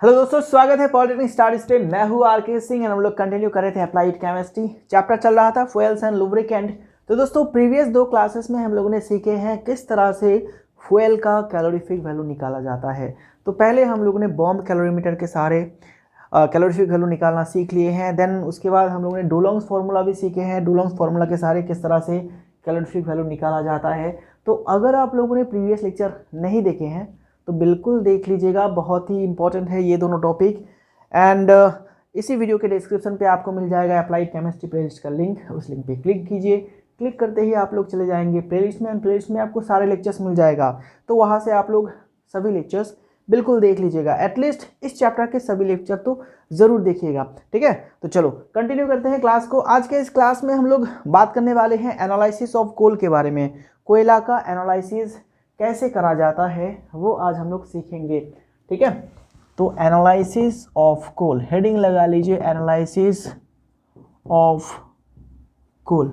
Hello दोस्तों, स्वागत है पॉलिटेक्निक स्टार स्टे। मैं हूँ आर.के. सिंह और हम लोग कंटिन्यू कर रहे थे अप्लाइड केमिस्ट्री। चैप्टर चल रहा था फ्यूल्स एंड लुब्रिकेंट। तो दोस्तों प्रीवियस 2 क्लासेस में हम लोगों ने सीखे हैं किस तरह से फ्यूल का कैलोरीफिक वैल्यू निकाला जाता है। तो पहले हम लोगों ने बॉम्ब कैलोरीमीटर के सारे कैलोरीफिक वैल्यू निकालना सीख लिए हैं। देन उसके बाद हम लोगों ने डुलोंग्स फार्मूला भी सीखे हैं। डुलोंग्स फार्मूला के सारे किस तरह से कैलोरीफिक वैल्यू निकाला जाता है। तो अगर आप लोगों ने प्रीवियस लेक्चर नहीं देखे हैं तो बिल्कुल देख लीजिएगा, बहुत ही इंपॉर्टेंट है ये दोनों टॉपिक। एंड इसी वीडियो के डिस्क्रिप्शन पे आपको मिल जाएगा अप्लाइड केमिस्ट्री प्लेलिस्ट का लिंक। उस लिंक पे क्लिक कीजिए। क्लिक करते ही आप लोग चले जाएंगे प्लेलिस्ट में, एंड प्लेलिस्ट में आपको सारे लेक्चर्स मिल जाएगा। तो वहाँ से आप लोग सभी लेक्चर्स बिल्कुल देख लीजिएगा। एटलीस्ट इस चैप्टर के सभी लेक्चर तो ज़रूर देखिएगा, ठीक है। तो चलो कंटिन्यू करते हैं क्लास को। आज के इस क्लास में हम लोग बात करने वाले हैं एनालिसिस ऑफ कोल के बारे में। कोयला का एनालिसिस कैसे करा जाता है वो आज हम लोग सीखेंगे, ठीक है। तो एनालिसिस ऑफ कोल, हेडिंग लगा लीजिए, एनालिसिस ऑफ कोल।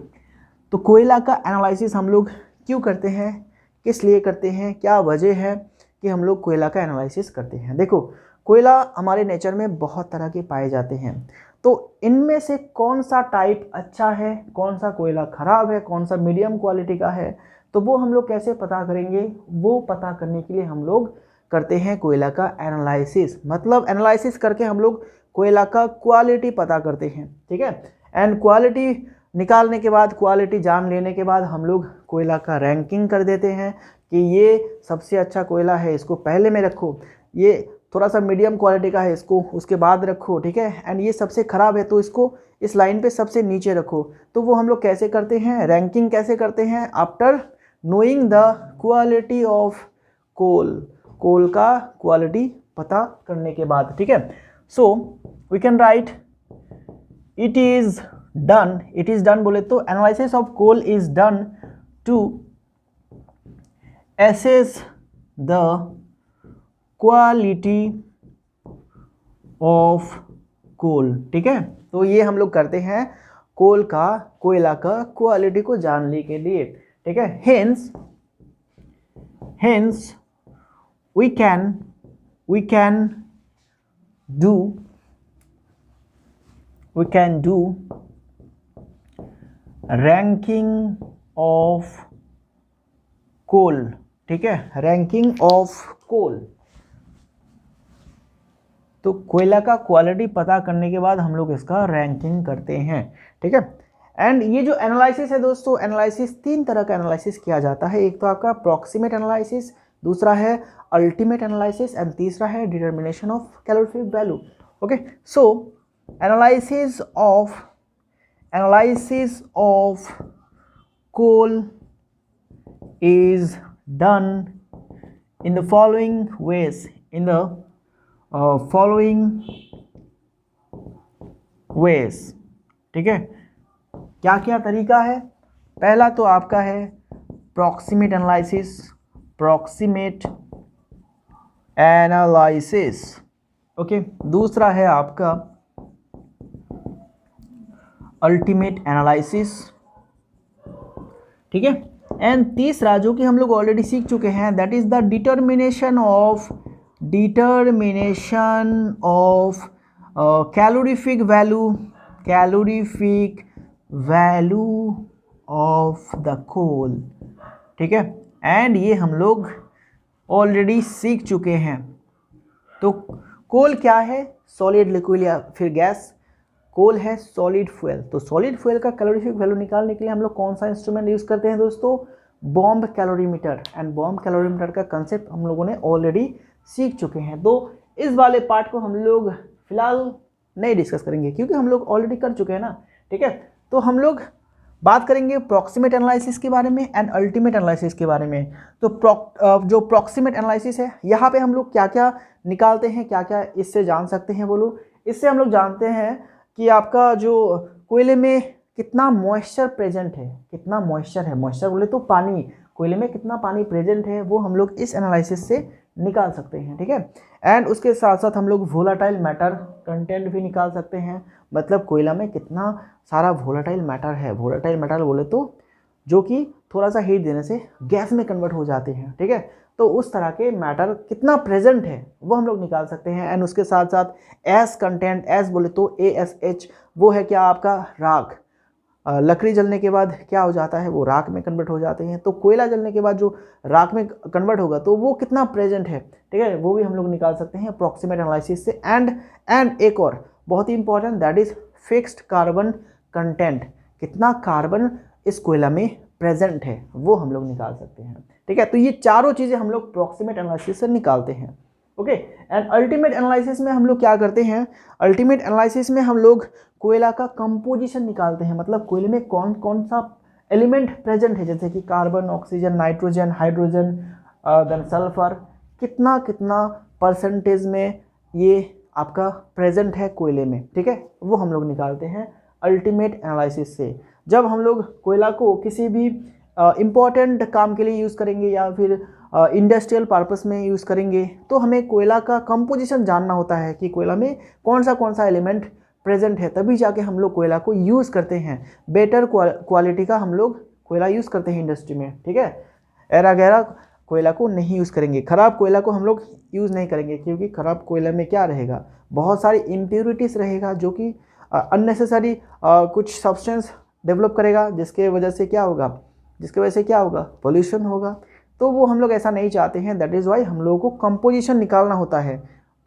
तो कोयला का एनालिसिस हम लोग क्यों करते हैं, किस लिए करते हैं, क्या वजह है कि हम लोग कोयला का एनालिसिस करते हैं। देखो, कोयला हमारे नेचर में बहुत तरह के पाए जाते हैं। तो इनमें से कौन सा टाइप अच्छा है, कौन सा कोयला ख़राब है, कौन सा मीडियम क्वालिटी का है, तो वो हम लोग कैसे पता करेंगे। वो पता करने के लिए हम लोग करते हैं कोयला का एनालिसिस। मतलब एनालिसिस करके हम लोग कोयला का क्वालिटी पता करते हैं, ठीक है। एंड क्वालिटी निकालने के बाद, क्वालिटी जान लेने के बाद हम लोग कोयला का रैंकिंग कर देते हैं कि ये सबसे अच्छा कोयला है, इसको पहले में रखो। ये थोड़ा सा मीडियम क्वालिटी का है, इसको उसके बाद रखो, ठीक है। एंड ये सबसे ख़राब है तो इसको इस लाइन पे सबसे नीचे रखो। तो वो हम लोग कैसे करते हैं, रैंकिंग कैसे करते हैं, after knowing the quality of coal. Coal का क्वालिटी पता करने के बाद, ठीक है। So we can write it is done बोले तो analysis of coal is done to assess the quality of coal, ठीक है। तो ये हम लोग करते हैं कोयला का क्वालिटी को जानने के लिए, ठीक है। hence we can do ranking of coal, ठीक है, रैंकिंग ऑफ कोल। तो कोयला का क्वालिटी पता करने के बाद हम लोग इसका रैंकिंग करते हैं, ठीक है। एंड ये जो एनालिसिस है दोस्तों, एनालिसिस 3 तरह का एनालिसिस किया जाता है। एक तो आपका प्रॉक्सिमेट एनालिसिस, दूसरा है अल्टीमेट एनालिसिस, एंड तीसरा है determination of calorific value. Okay, so analysis of coal is done in the following ways, ठीक है। क्या क्या तरीका है। पहला तो आपका है प्रॉक्सिमेट एनालिसिस, ओके। दूसरा है आपका अल्टीमेट एनालिसिस, ठीक है। एंड तीसरा जो कि हम लोग ऑलरेडी सीख चुके हैं, that is the determination of calorific value of the coal, ठीक है। एंड ये हम लोग ऑलरेडी सीख चुके हैं। तो कोल क्या है, सॉलिड, लिक्विड या फिर गैस। कोल है सॉलिड फ्यूल। तो सॉलिड फ्यूल का कैलोरीफिक वैल्यू निकालने के लिए हम लोग कौन सा इंस्ट्रूमेंट यूज़ करते हैं दोस्तों, bomb calorimeter. And bomb calorimeter का कंसेप्ट हम लोगों ने ऑलरेडी सीख चुके हैं। तो इस वाले पार्ट को हम लोग फिलहाल नहीं डिस्कस करेंगे क्योंकि हम लोग ऑलरेडी कर चुके हैं ना, ठीक है। तो हम लोग बात करेंगे प्रॉक्सिमेट एनालिसिस के बारे में एंड अल्टीमेट एनालिसिस के बारे में। तो जो प्रॉक्सिमेट एनालिसिस है, यहाँ पे हम लोग क्या क्या निकालते हैं, क्या क्या इससे जान सकते हैं बोलो। इससे हम लोग जानते हैं कि आपका जो कोयले में कितना मॉइस्चर प्रेजेंट है, कितना मॉइस्चर है, मॉइस्चर बोले तो पानी, कोयले में कितना पानी प्रेजेंट है वो हम लोग इस एनालिसिस से निकाल सकते हैं, ठीक है। एंड उसके साथ साथ हम लोग वोलाटाइल मैटर कंटेंट भी निकाल सकते हैं। मतलब कोयला में कितना सारा वोलाटाइल मैटर है। वोलाटाइल मैटर बोले तो जो कि थोड़ा सा हीट देने से गैस में कन्वर्ट हो जाते हैं, ठीक है। तो उस तरह के मैटर कितना प्रेजेंट है वो हम लोग निकाल सकते हैं। एंड उसके साथ साथ एस कंटेंट, एस बोले तो ASH, वो है क्या आपका राख। लकड़ी जलने के बाद क्या हो जाता है, वो राख में कन्वर्ट हो जाते हैं। तो कोयला जलने के बाद जो राख में कन्वर्ट होगा तो वो कितना प्रेजेंट है, ठीक है, वो भी हम लोग निकाल सकते हैं अप्रॉक्सीमेट एनालिसिस से। एंड एक और बहुत ही important, that is fixed carbon content, कितना कार्बन इस कोयला में प्रेजेंट है वो हम लोग निकाल सकते हैं, ठीक है। तो ये चारों चीज़ें हम लोग अप्रॉक्सीमेट एनालिसिस से निकालते हैं, ओके। एंड अल्टीमेट एनालिसिस में हम लोग क्या करते हैं, अल्टीमेट एनालिसिस में हम लोग कोयला का कंपोजिशन निकालते हैं, मतलब कोयले में कौन कौन सा एलिमेंट प्रेजेंट है, जैसे कि carbon, oxygen, nitrogen, hydrogen, then sulphur, कितना कितना परसेंटेज में ये आपका प्रेजेंट है कोयले में, ठीक है, वो हम लोग निकालते हैं अल्टीमेट एनालिसिस से। जब हम लोग कोयला को किसी भी इम्पॉर्टेंट काम के लिए यूज़ करेंगे या फिर इंडस्ट्रियल पर्पस में यूज़ करेंगे तो हमें कोयला का कंपोजिशन जानना होता है कि कोयला में कौन सा एलिमेंट प्रेजेंट है, तभी जाके हम लोग कोयला को यूज़ करते हैं। बेटर क्वालिटी का हम लोग कोयला यूज़ करते हैं इंडस्ट्री में, ठीक है। एरा गैरा कोयला को नहीं यूज़ करेंगे, ख़राब कोयला को हम लोग यूज़ नहीं करेंगे, क्योंकि ख़राब कोयला में क्या रहेगा, बहुत सारी इम्प्योरिटीज़ रहेगा जो कि अननेसेसरी कुछ सब्सटेंस डेवलप करेगा, जिसके वजह से क्या होगा, पोल्यूशन होगा। तो वो हम लोग ऐसा नहीं चाहते हैं, दैट इज़ वाई हम लोगों को कंपोजिशन निकालना होता है,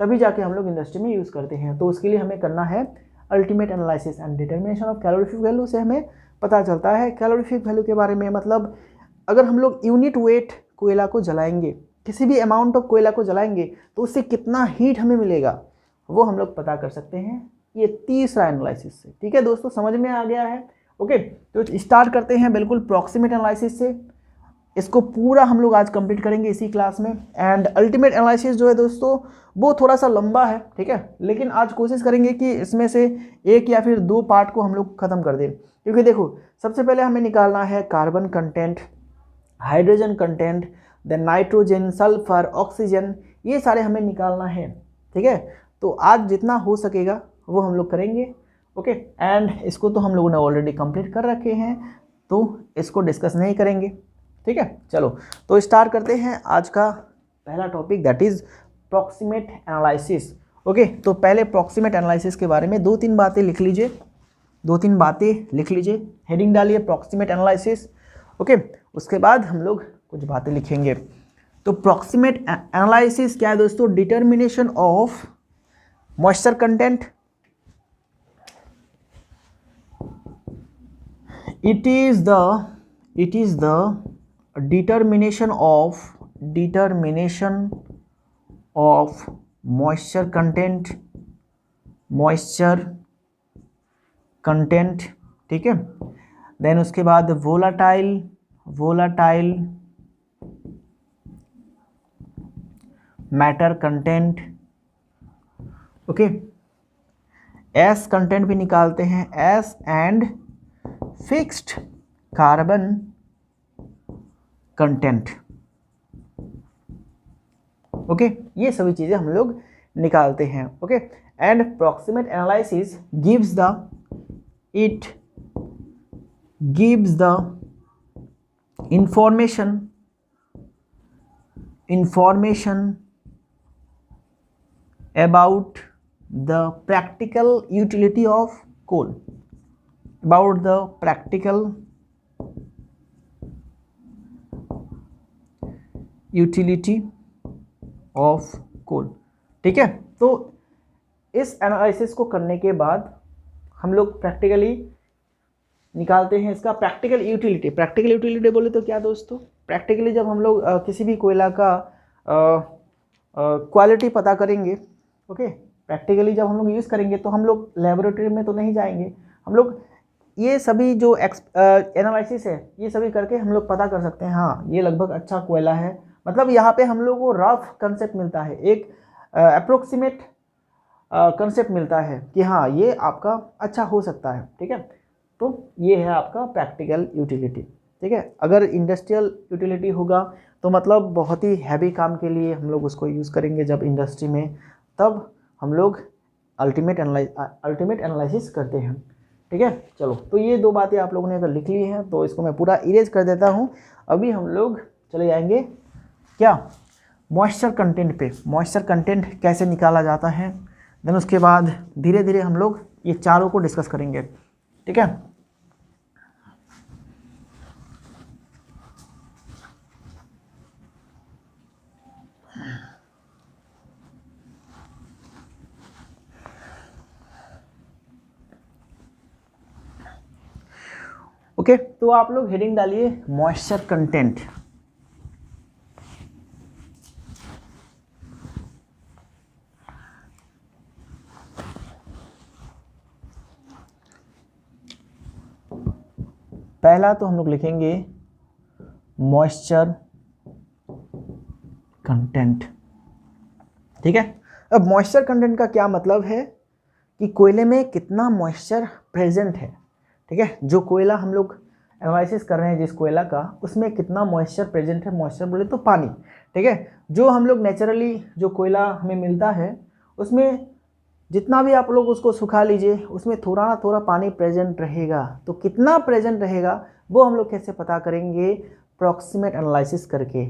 तभी जाके हम लोग इंडस्ट्री में यूज़ करते हैं। तो उसके लिए हमें करना है ultimate analysis and determination of calorific value से हमें पता चलता है कैलोरीफिक वैल्यू के बारे में। मतलब अगर हम लोग यूनिट वेट कोयला को जलाएंगे, किसी भी अमाउंट ऑफ कोयला को जलाएंगे तो उससे कितना हीट हमें मिलेगा वो हम लोग पता कर सकते हैं, ये तीसरा एनालिसिस से, ठीक है दोस्तों, समझ में आ गया है, ओके। तो स्टार्ट करते हैं बिल्कुल प्रॉक्सिमेट एनालिसिस से, इसको पूरा हम लोग आज कंप्लीट करेंगे इसी क्लास में। एंड अल्टीमेट एनालिसिस जो है दोस्तों वो थोड़ा सा लंबा है, ठीक है, लेकिन आज कोशिश करेंगे कि इसमें से एक या फिर दो पार्ट को हम लोग ख़त्म कर दें, क्योंकि देखो सबसे पहले हमें निकालना है carbon content, hydrogen content, then nitrogen, sulphur, oxygen, ये सारे हमें निकालना है, ठीक है। तो आज जितना हो सकेगा वो हम लोग करेंगे, ओके। एंड इसको तो हम लोगों ने ऑलरेडी कंप्लीट कर रखे हैं, तो इसको डिस्कस नहीं करेंगे, ठीक है। चलो तो स्टार्ट करते हैं आज का पहला topic, that is proximate analysis, okay. तो पहले प्रॉक्सिमेट एनालिसिस के बारे में दो तीन बातें लिख लीजिए, हेडिंग डालिए प्रॉक्सिमेट एनालिसिस, ओके। उसके बाद हम लोग कुछ बातें लिखेंगे। तो प्रॉक्सिमेट एनालिसिस क्या है दोस्तों, determination of moisture content, it is the determination of moisture content, ठीक है। देन उसके बाद volatile matter content, okay. S content भी निकालते हैं, S and fixed carbon content, okay. ये सभी चीज़ें हम लोग निकालते हैं, okay. And proximate analysis gives the information about the practical utility of coal, about the practical utility of coal, ठीक है। तो इस एनालिसिस को करने के बाद हम लोग प्रैक्टिकली निकालते हैं इसका प्रैक्टिकल यूटिलिटी बोले तो क्या दोस्तों, प्रैक्टिकली जब हम लोग किसी भी कोयला का क्वालिटी पता करेंगे, ओके, प्रैक्टिकली जब हम लोग यूज़ करेंगे तो हम लोग लेबोरेटरी में तो नहीं जाएंगे, हम लोग ये सभी जो एनालिसिस है ये सभी करके हम लोग पता कर सकते हैं, हाँ ये लगभग अच्छा कोयला है। मतलब यहाँ पे हम लोग को रफ कंसेप्ट मिलता है, एक अप्रोक्सीमेट कंसेप्ट मिलता है कि हाँ ये आपका अच्छा हो सकता है, ठीक है। तो ये है आपका प्रैक्टिकल यूटिलिटी, ठीक है। अगर इंडस्ट्रियल यूटिलिटी होगा तो मतलब बहुत ही हैवी काम के लिए हम लोग उसको यूज़ करेंगे जब इंडस्ट्री में, तब हम लोग अल्टीमेट एनालिसिस करते हैं, ठीक है। चलो तो ये दो बातें आप लोगों ने अगर लिख ली हैं तो इसको मैं पूरा इरेज कर देता हूँ। अभी हम लोग चले जाएंगे क्या, मॉइस्चर कंटेंट पे, मॉइस्चर कंटेंट कैसे निकाला जाता है, देन उसके बाद धीरे धीरे हम लोग ये चारों को डिस्कस करेंगे, ठीक है। ओके, तो आप लोग हेडिंग डालिए मॉइस्चर कंटेंट। पहला तो हम लोग लिखेंगे मॉइस्चर कंटेंट, ठीक है। अब मॉइस्चर कंटेंट का क्या मतलब है कि कोयले में कितना मॉइस्चर प्रेजेंट है, ठीक है। जो कोयला हम लोग एनालिसिस कर रहे हैं जिस कोयला का, उसमें कितना मॉइस्चर प्रेजेंट है, मॉइस्चर बोले तो पानी, ठीक है। जो हम लोग नेचुरली जो कोयला हमें मिलता है उसमें जितना भी आप लोग उसको सुखा लीजिए उसमें थोड़ा ना थोड़ा पानी प्रेजेंट रहेगा। तो कितना प्रेजेंट रहेगा वो हम लोग कैसे पता करेंगे, प्रॉक्सिमेट एनालिसिस करके,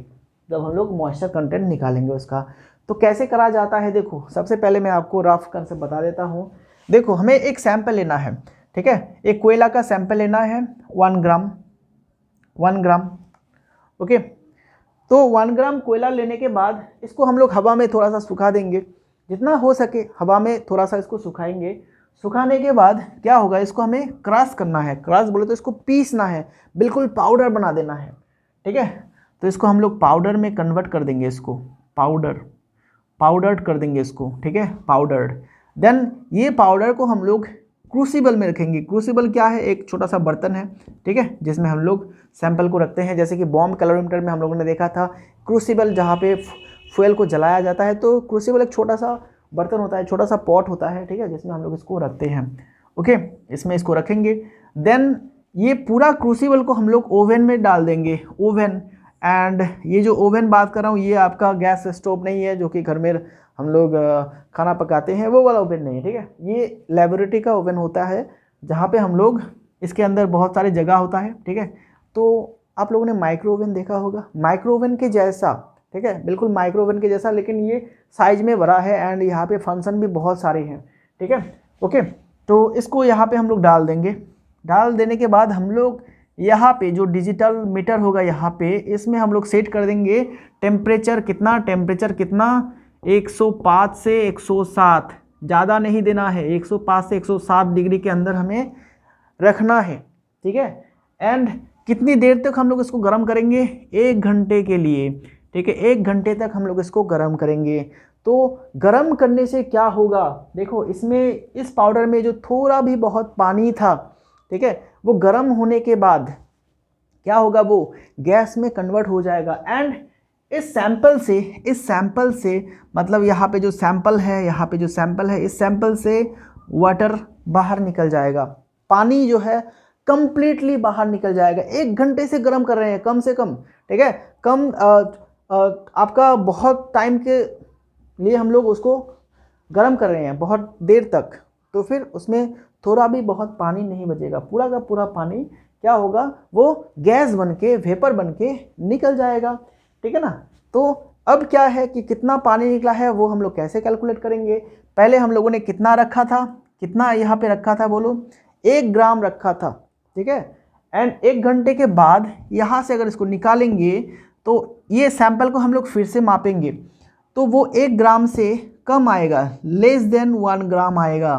जब हम लोग मॉइस्चर कंटेंट निकालेंगे उसका। तो कैसे करा जाता है, देखो सबसे पहले मैं आपको रफ कंसेप्ट बता देता हूँ। देखो हमें एक सैंपल लेना है, ठीक है, एक कोयला का सैंपल लेना है 1 ग्राम, 1 ग्राम, ओके। तो 1 ग्राम कोयला लेने के बाद इसको हम लोग हवा में थोड़ा सा सुखा देंगे, जितना हो सके हवा में थोड़ा सा इसको सुखाएंगे। सुखाने के बाद क्या होगा, इसको हमें क्रश करना है, क्रश बोले तो इसको पीसना है, बिल्कुल पाउडर बना देना है, ठीक है। तो इसको हम लोग पाउडर में कन्वर्ट कर देंगे, इसको पाउडर्ड कर देंगे इसको, ठीक है, पाउडर्ड। देन ये पाउडर को हम लोग क्रूसिबल में रखेंगे। क्रूसिबल क्या है, एक छोटा सा बर्तन है, ठीक है, जिसमें हम लोग सैंपल को रखते हैं। जैसे कि बॉम्ब कैलोरीमीटर में हम लोगों ने देखा था क्रूसिबल, जहाँ पे फ्यूल को जलाया जाता है, तो क्रूसिबल एक छोटा सा बर्तन होता है, छोटा सा पॉट होता है, ठीक है, जिसमें हम लोग इसको रखते हैं, ओके। इसमें इसको रखेंगे। देन ये पूरा क्रूसिबल को हम लोग ओवन में डाल देंगे, ओवन। एंड ये जो ओवन बात कर रहा हूँ ये आपका गैस स्टोव नहीं है जो कि घर में हम लोग खाना पकाते हैं, वो वाला ओवन नहीं है, ठीक है। ये लेबोरेटरी का ओवन होता है जहाँ पे हम लोग, इसके अंदर बहुत सारी जगह होता है, ठीक है। तो आप लोगों ने माइक्रो ओवन देखा होगा, माइक्रो ओवन के जैसा, ठीक है, बिल्कुल माइक्रो ओवन के जैसा, लेकिन ये साइज में बड़ा है एंड यहाँ पे फंक्शन भी बहुत सारे हैं, ठीक है, ओके। तो इसको यहाँ पे हम लोग डाल देंगे। डाल देने के बाद हम लोग यहाँ पे जो डिजिटल मीटर होगा यहाँ पे, इसमें हम लोग सेट कर देंगे टेम्परेचर कितना, 105 से 107, ज़्यादा नहीं देना है, 105 से 107 डिग्री के अंदर हमें रखना है, ठीक है। एंड कितनी देर तक हम लोग इसको गर्म करेंगे, 1 घंटे के लिए, ठीक है, 1 घंटे तक हम लोग इसको गर्म करेंगे। तो गर्म करने से क्या होगा, देखो इसमें इस पाउडर में जो थोड़ा भी बहुत पानी था, ठीक है, वो गर्म होने के बाद क्या होगा, वो गैस में कन्वर्ट हो जाएगा। एंड इस सैंपल से मतलब यहाँ पे जो सैंपल है, यहाँ पे जो सैंपल है, इस सैंपल से वाटर बाहर निकल जाएगा, पानी जो है कंप्लीटली बाहर निकल जाएगा। 1 घंटे से गर्म कर रहे हैं कम से कम, ठीक है, कम आपका बहुत टाइम के लिए हम लोग उसको गर्म कर रहे हैं, बहुत देर तक। तो फिर उसमें थोड़ा भी बहुत पानी नहीं बचेगा, पूरा का पूरा पानी क्या होगा, वो गैस बन के, वेपर बन के निकल जाएगा, ठीक है ना। तो अब क्या है कि कितना पानी निकला है वो हम लोग कैसे कैलकुलेट करेंगे। पहले हम लोगों ने कितना रखा था, कितना यहाँ पे रखा था, बोलो 1 ग्राम रखा था, ठीक है। एंड 1 घंटे के बाद यहाँ से अगर इसको निकालेंगे तो ये सैंपल को हम लोग फिर से मापेंगे, तो वो 1 ग्राम से कम आएगा, लेस देन 1 ग्राम आएगा,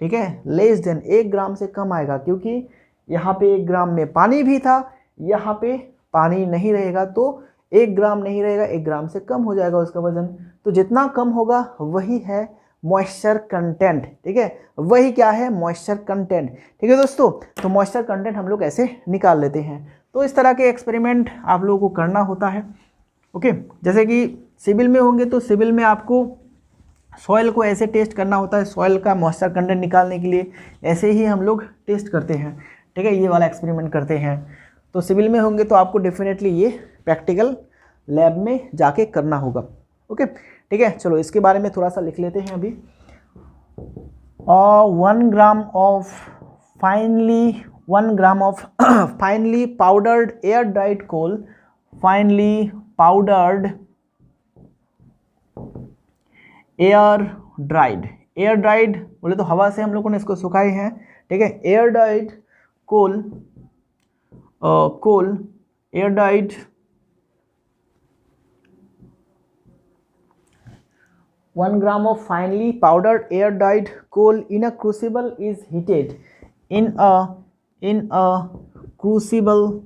ठीक है, लेस देन 1 ग्राम से कम आएगा, क्योंकि यहाँ पे 1 ग्राम में पानी भी था, यहाँ पे पानी नहीं रहेगा, तो 1 ग्राम नहीं रहेगा, 1 ग्राम से कम हो जाएगा उसका वजन। तो जितना कम होगा वही है मॉइस्चर कंटेंट, ठीक है, वही क्या है, मॉइस्चर कंटेंट, ठीक है दोस्तों। तो मॉइस्चर कंटेंट हम लोग ऐसे निकाल लेते हैं। तो इस तरह के एक्सपेरिमेंट आप लोगों को करना होता है, ओके। जैसे कि सिविल में होंगे तो सिविल में आपको सॉइल को ऐसे टेस्ट करना होता है, सॉइल का मॉइस्चर कंटेंट निकालने के लिए ऐसे ही हम लोग टेस्ट करते हैं, ठीक है, ये वाला एक्सपेरिमेंट करते हैं। तो सिविल में होंगे तो आपको डेफिनेटली ये प्रैक्टिकल लैब में जाके करना होगा, ओके, ठीक है। चलो इसके बारे में थोड़ा सा लिख लेते हैं अभी। 1 gram of finely powdered air dried coal, finely powdered air dried, air dried बोले तो हवा से हम लोगों ने इसको सुखाए हैं, ठीक है। Air dried coal, coal air dried 1 gram of finely powdered air dried coal in a crucible is heated in a crucible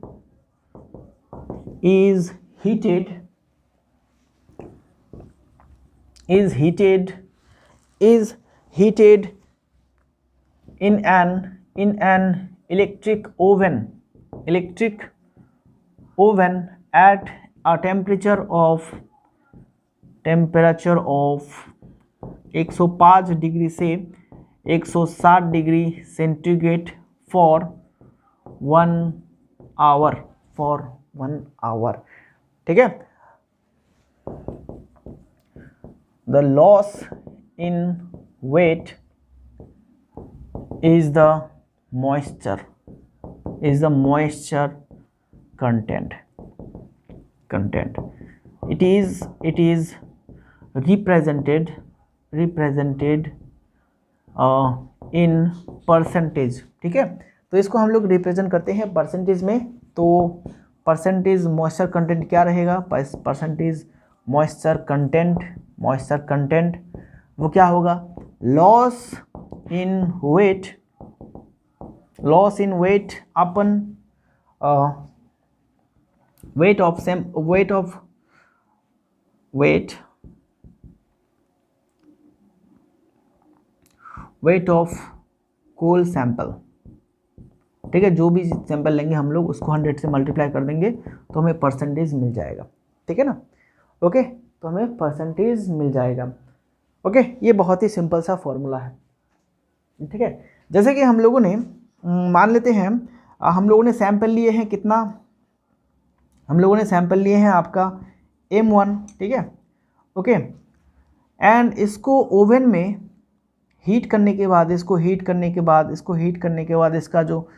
is heated in an electric oven at a temperature of 105 degree से 160 degree centigrade for 1 hour, ठीक है। The loss in weight is the moisture content. It is represented in percentage, ठीक है। तो इसको हम लोग represent करते हैं परसेंटेज में। तो परसेंटेज मॉइस्चर कंटेंट क्या रहेगा, परसेंटेज मॉइस्चर कंटेंट वो क्या होगा, लॉस इन वेट अपन weight of कोल सैंपल, ठीक है। जो भी सैंपल लेंगे हम लोग उसको 100 से मल्टीप्लाई कर देंगे तो हमें परसेंटेज मिल जाएगा, ठीक है ना। ओके, तो हमें परसेंटेज मिल जाएगा। ओके, ये बहुत ही सिंपल सा फॉर्मूला है, ठीक है। जैसे कि हम लोगों ने मान लेते हैं हम लोगों ने सैंपल लिए हैं कितना, हम लोगों ने सैंपल लिए हैं आपका M1, ठीक है। ओके, एंड इसको ओवन में हीट करने के बाद इसका जो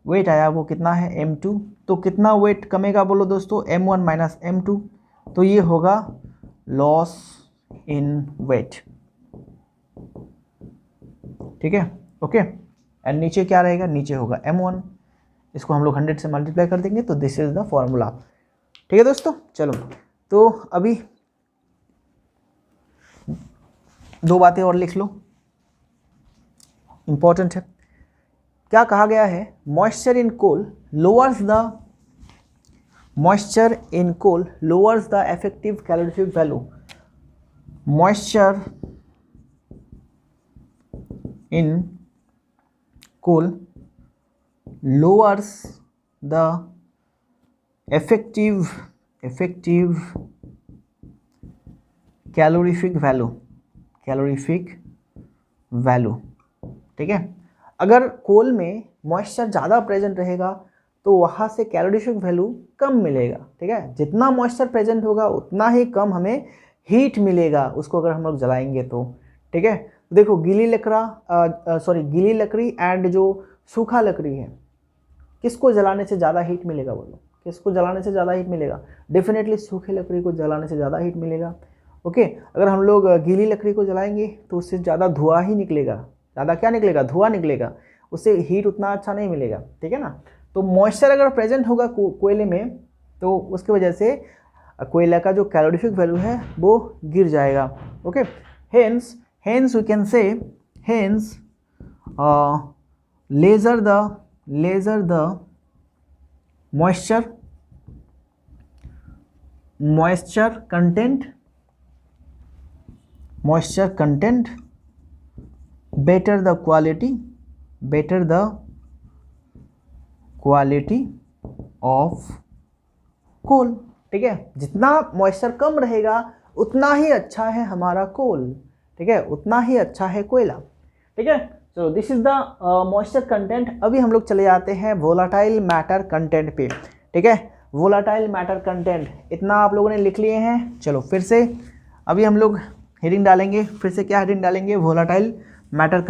वेट आया वो कितना है M2। तो कितना वेट कमेगा बोलो दोस्तों, M1 माइनस M2, तो ये होगा लॉस इन वेट, ठीक है। ओके, एंड नीचे क्या रहेगा, नीचे होगा M1, इसको हम लोग 100 से मल्टीप्लाई कर देंगे तो दिस इज द फॉर्मूला, ठीक है दोस्तों। चलो, तो अभी 2 बातें और लिख लो, इंपॉर्टेंट है। क्या कहा गया है, moisture in coal lowers the effective calorific value. Moisture in coal lowers the effective calorific value, ठीक है। अगर कोल में मॉइस्चर ज़्यादा प्रेजेंट रहेगा तो वहाँ से कैलोरीफिक वैल्यू कम मिलेगा, ठीक है। जितना मॉइस्चर प्रेजेंट होगा उतना ही कम हमें हीट मिलेगा उसको अगर हम लोग जलाएंगे तो, ठीक है। देखो, गीली लकड़ी एंड जो सूखा लकड़ी है, किसको जलाने से ज़्यादा हीट मिलेगा बोलो, किसको जलाने से ज़्यादा हीट मिलेगा, डेफिनेटली सूखी लकड़ी को जलाने से ज़्यादा हीट मिलेगा। ओके, अगर हम लोग गीली लकड़ी को जलाएंगे तो उससे ज़्यादा धुआं ही निकलेगा, ज़्यादा क्या निकलेगा, धुआं निकलेगा, उससे हीट उतना अच्छा नहीं मिलेगा, ठीक है ना। तो मॉइस्चर अगर प्रेजेंट होगा कोयले में तो उसकी वजह से कोयला का जो कैलोरीफिक वैल्यू है वो गिर जाएगा। Okay, hence we can say lesser the moisture content better the quality of coal, ठीक है। जितना मॉइस्चर कम रहेगा उतना ही अच्छा है हमारा कोल, ठीक है, उतना ही अच्छा है कोयला, ठीक है। चलो, this is the moisture content. अभी हम लोग चले जाते हैं वोलाटाइल मैटर कंटेंट पे, ठीक है। वोलाटाइल मैटर कंटेंट इतना आप लोगों ने लिख लिए हैं। चलो फिर से अभी हम लोग हेडिंग डालेंगे, फिर से क्या हेडिंग डालेंगे, वोलाटाइल मैटर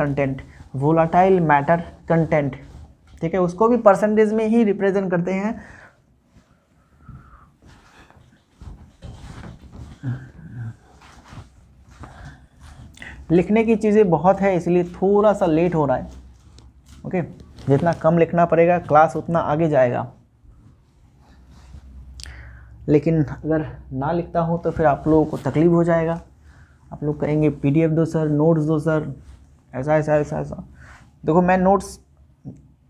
कंटेंट, ठीक है। उसको भी परसेंटेज में ही रिप्रेजेंट करते हैं। लिखने की चीज़ें बहुत है इसलिए थोड़ा सा लेट हो रहा है। ओके, जितना कम लिखना पड़ेगा क्लास उतना आगे जाएगा, लेकिन अगर ना लिखता हूँ तो फिर आप लोगों को तकलीफ हो जाएगा। आप लोग कहेंगे PDF दो सर, नोट्स दो सर, ऐसा ऐसा ऐसा ऐसा। देखो मैं नोट्स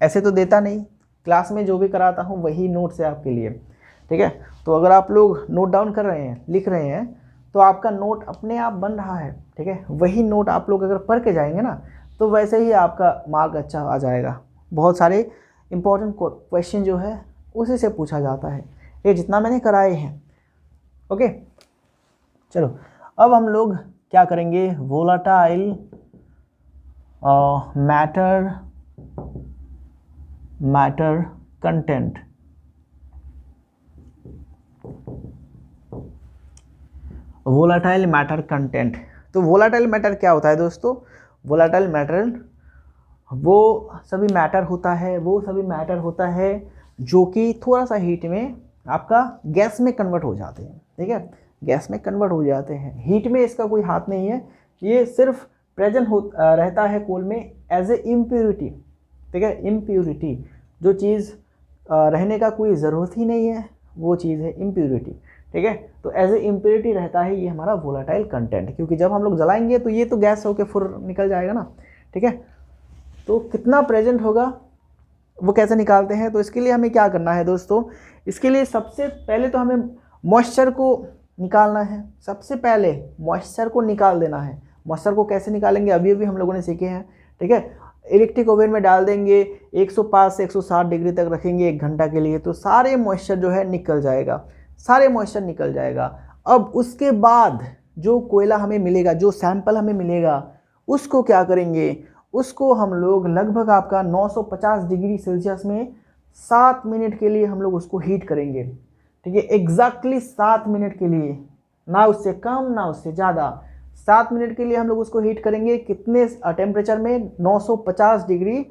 ऐसे तो देता नहीं, क्लास में जो भी कराता हूँ वही नोट्स है आपके लिए, ठीक है। तो अगर आप लोग नोट डाउन कर रहे हैं, लिख रहे हैं, तो आपका नोट अपने आप बन रहा है, ठीक है। वही नोट आप लोग अगर पढ़ के जाएंगे ना तो वैसे ही आपका मार्क अच्छा आ जाएगा। बहुत सारे इंपॉर्टेंट क्वेश्चन जो है उसी से पूछा जाता है, ये जितना मैंने कराए हैं। ओके, चलो अब हम लोग क्या करेंगे, volatile matter content. Volatile matter content, तो वोलाटाइल मैटर क्या होता है दोस्तों? वोलाटाइल मैटर वो सभी मैटर होता है जो कि थोड़ा सा हीट में आपका गैस में कन्वर्ट हो जाते हैं, ठीक है। गैस में कन्वर्ट हो जाते हैं, हीट में इसका कोई हाथ नहीं है, ये सिर्फ प्रेजेंट रहता है कोल में एज ए इम्प्योरिटी, ठीक है। इम्प्योरिटी, जो चीज़ रहने का कोई ज़रूरत ही नहीं है वो चीज़ है इम्प्योरिटी, ठीक है। तो एज ए इम्प्योरिटी रहता है ये हमारा वोलाटाइल कंटेंट, क्योंकि जब हम लोग जलाएंगे तो ये तो गैस होकर फुर निकल जाएगा ना, ठीक है। तो कितना प्रेजेंट होगा वो कैसे निकालते हैं? तो इसके लिए हमें क्या करना है दोस्तों, इसके लिए सबसे पहले तो हमें मॉइस्चर को निकालना है। सबसे पहले मॉइस्चर को निकाल देना है। मॉइस्चर को कैसे निकालेंगे अभी अभी हम लोगों ने सीखे हैं, ठीक है। इलेक्ट्रिक ओवन में डाल देंगे, 105 से 160 डिग्री तक रखेंगे 1 घंटा के लिए, तो सारे मॉइस्चर जो है निकल जाएगा, सारे मॉइस्चर निकल जाएगा। अब उसके बाद जो कोयला हमें मिलेगा, जो सैंपल हमें मिलेगा, उसको क्या करेंगे, उसको हम लोग लगभग आपका 950 डिग्री सेल्सियस में 7 मिनट के लिए हम लोग उसको हीट करेंगे, ठीक है। एग्जैक्टली 7 मिनट के लिए, ना उससे कम ना उससे ज़्यादा, 7 मिनट के लिए हम लोग उसको हीट करेंगे। कितने टेम्परेचर में? 950 डिग्री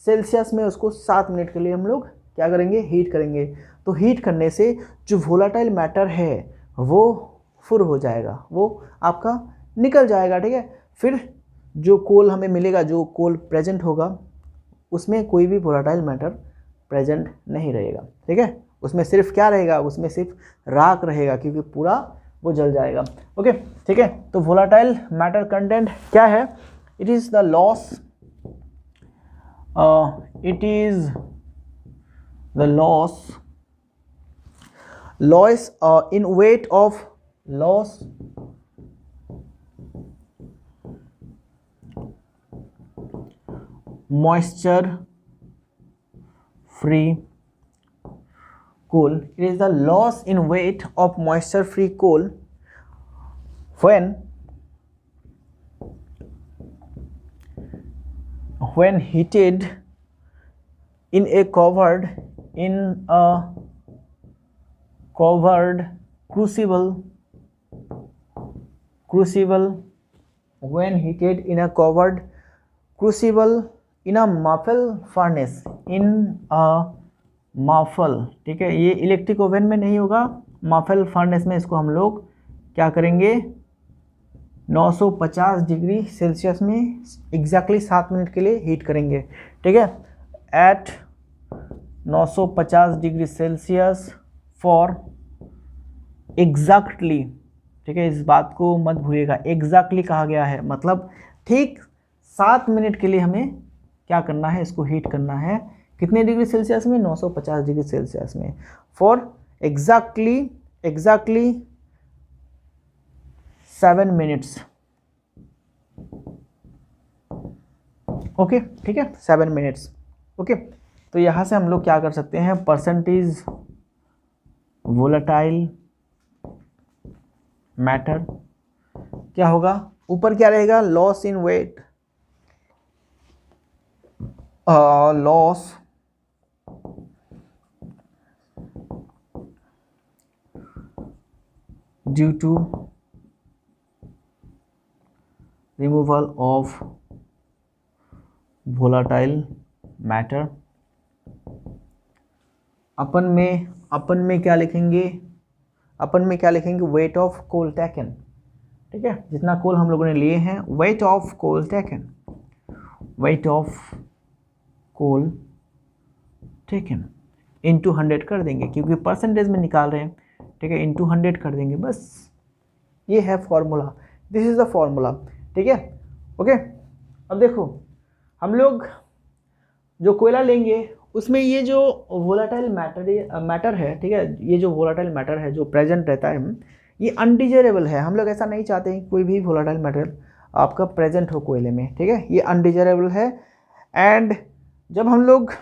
सेल्सियस में उसको 7 मिनट के लिए हम लोग क्या करेंगे, हीट करेंगे। तो हीट करने से जो वोलाटाइल मैटर है वो फुर हो जाएगा, वो आपका निकल जाएगा, ठीक है। फिर जो कोल हमें मिलेगा, जो कोल प्रेजेंट होगा, उसमें कोई भी वोलाटाइल मैटर प्रेजेंट नहीं रहेगा, ठीक है। उसमें सिर्फ क्या रहेगा, उसमें सिर्फ राख रहेगा, क्योंकि पूरा वो जल जाएगा। ओके, ठीक है। तो वोलाटाइल मैटर कंटेंट क्या है? It is the loss, it is the loss in weight of loss moisture free coal. It is the loss in weight of moisture free coal when heated in a covered crucible, when heated in a covered crucible in a muffle furnace, ठीक है। ये electric oven में नहीं होगा, muffle furnace में इसको हम लोग क्या करेंगे, 950 डिग्री सेल्सियस में एग्जैक्टली 7 मिनट के लिए हीट करेंगे, ठीक है। At 950 degree Celsius for exactly, ठीक है। इस बात को मत भूलिएगा, एग्जैक्टली कहा गया है, मतलब ठीक 7 मिनट के लिए हमें क्या करना है, इसको हीट करना है। कितने डिग्री सेल्सियस में? 950 डिग्री सेल्सियस में, फॉर एग्जैक्टली 7 मिनट्स। ओके, ठीक है, 7 मिनट्स। ओके, तो यहाँ से हम लोग क्या कर सकते हैं, परसेंटेज वोलेटाइल मैटर क्या होगा, ऊपर क्या रहेगा, loss in weight, loss due to removal of volatile matter. अपन में क्या लिखेंगे, वेट ऑफ कोल टेकन, ठीक है, जितना कोल हम लोगों ने लिए हैं, weight of coal taken, weight of coal taken into 100 कर देंगे, क्योंकि परसेंटेज में निकाल रहे हैं, ठीक है, इंटू 100 कर देंगे, बस ये है formula, this is the formula, ठीक है, ओके। अब देखो हम लोग जो कोयला लेंगे उसमें ये जो वोलाटाइल मैटर है, ठीक है, ये जो वोलाटाइल मैटर है जो प्रेजेंट रहता है, ये अनडिजायरेबल है। हम लोग ऐसा नहीं चाहते हैं कोई भी वोलाटाइल मैटर आपका प्रेजेंट हो कोयले में, ठीक है, ये अनडिजायरेबल है। एंड जब हम लोग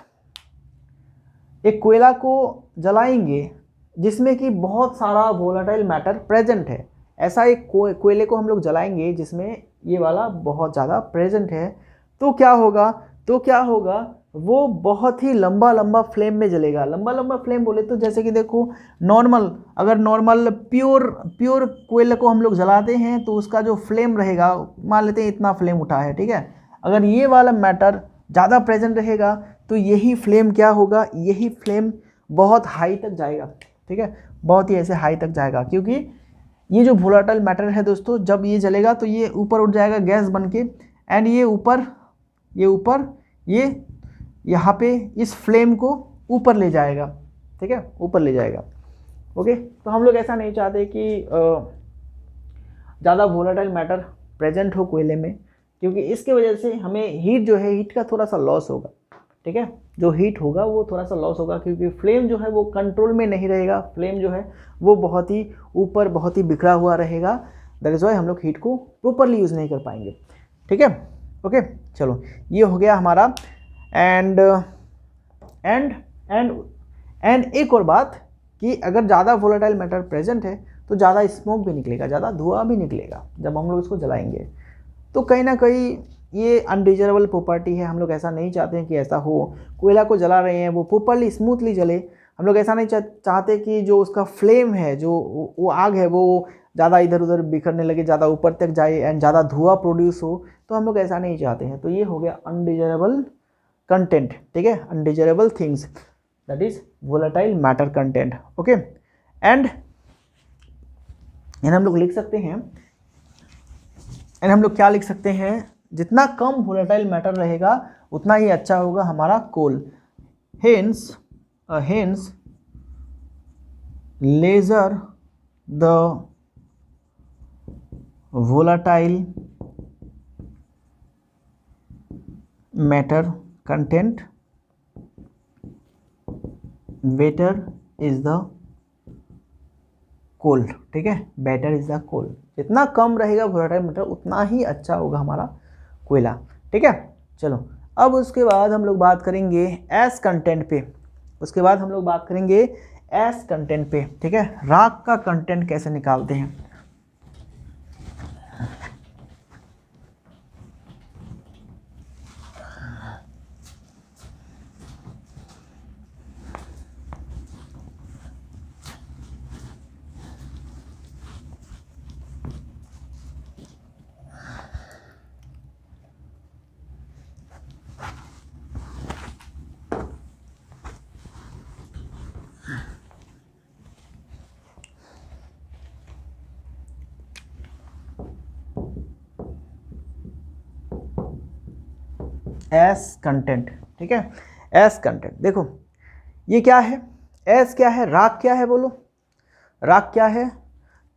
एक कोयला को जलाएंगे जिसमें कि बहुत सारा वोलाटाइल मैटर प्रेजेंट है, ऐसा एक कोयले को हम लोग जलाएंगे जिसमें ये वाला बहुत ज़्यादा प्रेजेंट है, तो क्या होगा, वो बहुत ही लंबा फ्लेम में जलेगा। लंबा फ्लेम बोले तो जैसे कि देखो अगर नॉर्मल प्योर कोयले को हम लोग जलाते हैं तो उसका जो फ्लेम रहेगा, मान लेते हैं इतना फ्लेम उठा है, ठीक है, अगर ये वाला मैटर ज़्यादा प्रेजेंट रहेगा तो यही फ्लेम क्या होगा, यही फ्लेम बहुत हाई तक जाएगा, ठीक है, बहुत ही ऐसे हाई तक जाएगा, क्योंकि ये जो वोलाटाइल मैटर है दोस्तों, जब ये जलेगा तो ये ऊपर उठ जाएगा गैस बन के, एंड ये ऊपर ये यहाँ पे इस फ्लेम को ऊपर ले जाएगा, ठीक है, ऊपर ले जाएगा, ओके। तो हम लोग ऐसा नहीं चाहते कि ज़्यादा वोलाटाइल मैटर प्रेजेंट हो कोयले में, क्योंकि इसके वजह से हमें हीट का थोड़ा सा लॉस होगा, ठीक है, जो हीट होगा वो थोड़ा सा लॉस होगा, क्योंकि फ्लेम जो है वो कंट्रोल में नहीं रहेगा, फ्लेम जो है वो बहुत ही ऊपर बहुत ही बिखरा हुआ रहेगा, दैट इज़ वाई हम लोग हीट को प्रॉपरली यूज़ नहीं कर पाएंगे, ठीक है, ओके। चलो ये हो गया हमारा। एंड एक और बात कि अगर ज़्यादा वोलेटाइल मैटर प्रेजेंट है तो ज़्यादा स्मोक भी निकलेगा, ज़्यादा धुआं भी निकलेगा जब हम लोग इसको जलाएंगे, तो कहीं ना कहीं ये अनडिजायरेबल प्रॉपर्टी है। हम लोग ऐसा नहीं चाहते हैं कि ऐसा हो, कोयला को जला रहे हैं वो प्रॉपरली स्मूथली जले, हम लोग ऐसा नहीं चाहते कि जो उसका फ्लेम है, जो वो आग है, वो ज़्यादा इधर उधर बिखरने लगे, ज़्यादा ऊपर तक जाए एंड ज़्यादा धुआं प्रोड्यूस हो, तो हम लोग ऐसा नहीं चाहते हैं। तो ये हो गया अनडिजायरेबल कंटेंट, ठीक है, undesirable things, that is volatile matter content, okay. And हम लोग लिख सकते हैं, एंड हम लोग क्या लिख सकते हैं, जितना कम वोलेटाइल मैटर रहेगा उतना ही अच्छा होगा हमारा coal. Hence lesser the volatile matter content, better is the coal, ठीक है, better is the coal, जितना कम रहेगा वोलेटाइल मैटर उतना ही अच्छा होगा हमारा कोयला, ठीक है। चलो अब उसके बाद हम लोग बात करेंगे एस कंटेंट पे, ठीक है, राख का कंटेंट कैसे निकालते हैं। एस कंटेंट, ठीक है, एस कंटेंट देखो ये क्या है, एस क्या है, राख क्या है, बोलो राख क्या है।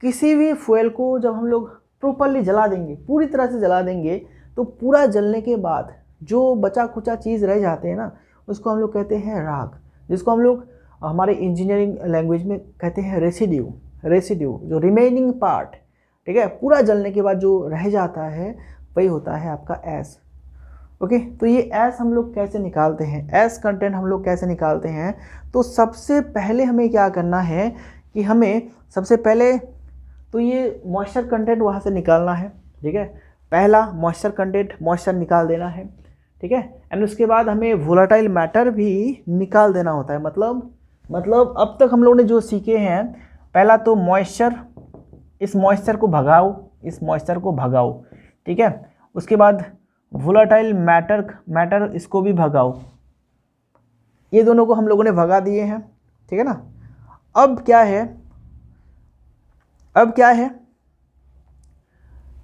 किसी भी फ्यूल को जब हम लोग प्रॉपरली जला देंगे, पूरी तरह से जला देंगे, तो पूरा जलने के बाद जो बचा खुचा चीज़ रह जाते हैं ना, उसको हम लोग कहते हैं राख, जिसको हम लोग हमारे इंजीनियरिंग लैंग्वेज में कहते हैं रेसिड्यू, जो रिमेनिंग पार्ट, ठीक है, पूरा जलने के बाद जो रह जाता है वही होता है आपका एस, ओके। तो ये एस हम लोग कैसे निकालते हैं, एस कंटेंट हम लोग कैसे निकालते हैं, तो सबसे पहले हमें क्या करना है कि हमें सबसे पहले तो ये मॉइस्चर कंटेंट वहाँ से निकालना है, ठीक है, पहला मॉइस्चर निकाल देना है, ठीक है, एंड उसके बाद हमें वोलेटाइल मैटर भी निकाल देना होता है। मतलब अब तक हम लोगों ने जो सीखे हैं, पहला तो मॉइस्चर, इस मॉइस्चर को भगाओ, ठीक है, उसके बाद वोलेटाइल मैटर इसको भी भगाओ, ये दोनों को हम लोगों ने भगा दिए हैं, ठीक है ना। अब क्या है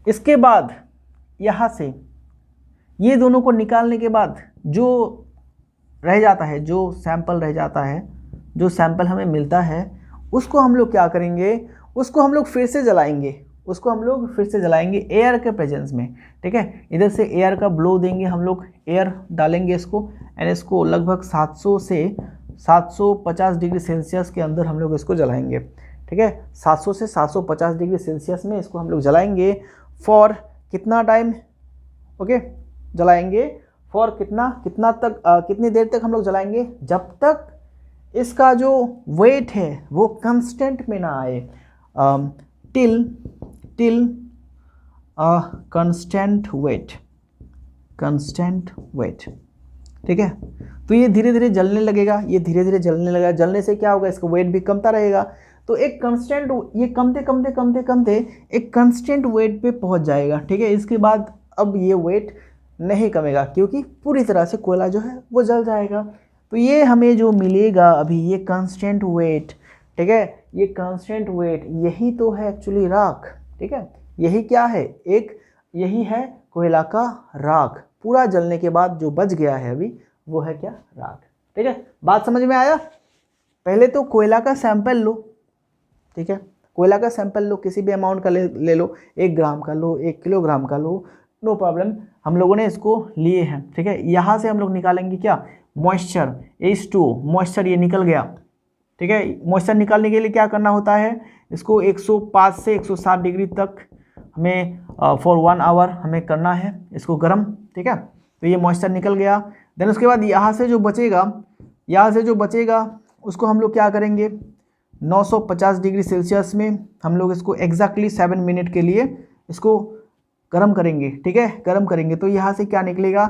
इसके बाद यहाँ से ये दोनों को निकालने के बाद जो रह जाता है, जो सैंपल रह जाता है, जो सैंपल हमें मिलता है, उसको हम लोग क्या करेंगे, उसको हम लोग फिर से जलाएंगे, एयर के प्रेजेंस में। ठीक है, इधर से एयर का ब्लो देंगे हम लोग, एयर डालेंगे इसको, एंड इसको लगभग 700 से 750 डिग्री सेल्सियस के अंदर हम लोग इसको जलाएंगे। ठीक है, 700 से 750 डिग्री सेल्सियस में इसको हम लोग जलाएंगे फॉर कितना टाइम, ओके, जलाएंगे फॉर कितनी देर तक हम लोग जलाएंगे, जब तक इसका जो वेट है वो कांस्टेंट में ना आए, टिल कांस्टेंट वेट। ठीक है, तो ये धीरे धीरे जलने लगेगा, जलने से क्या होगा, इसका वेट भी कमता रहेगा। तो एक कांस्टेंट, ये कमते एक कांस्टेंट वेट पे पहुंच जाएगा। ठीक है, इसके बाद अब ये वेट नहीं कमेगा क्योंकि पूरी तरह से कोयला जो है वो जल जाएगा। तो ये हमें जो मिलेगा अभी, ये कांस्टेंट वेट, ठीक है, ये कांस्टेंट वेट यही तो है एक्चुअली राख। ठीक है, यही क्या है, यही है कोयला का राख। पूरा जलने के बाद जो बच गया है अभी वो है क्या, राख। ठीक है, बात समझ में आया। पहले तो कोयला का सैंपल लो, ठीक है, कोयला का सैंपल लो, किसी भी अमाउंट का ले लो, 1 ग्राम का लो, 1 किलोग्राम का लो, नो प्रॉब्लम, हम लोगों ने इसको लिए हैं। ठीक है, यहाँ से हम लोग निकालेंगे क्या, मॉइस्चर, H2O, मॉइस्चर ये निकल गया। ठीक है, मॉइस्चर निकालने के लिए क्या करना होता है, इसको 105 से 107 डिग्री तक हमें फॉर 1 आवर हमें करना है इसको गर्म। ठीक है, तो ये मॉइस्चर निकल गया। देन उसके बाद यहाँ से जो बचेगा उसको हम लोग क्या करेंगे, 950 डिग्री सेल्सियस में हम लोग इसको एग्जैक्टली 7 मिनट के लिए इसको गर्म करेंगे। ठीक है, गर्म करेंगे तो यहाँ से क्या निकलेगा,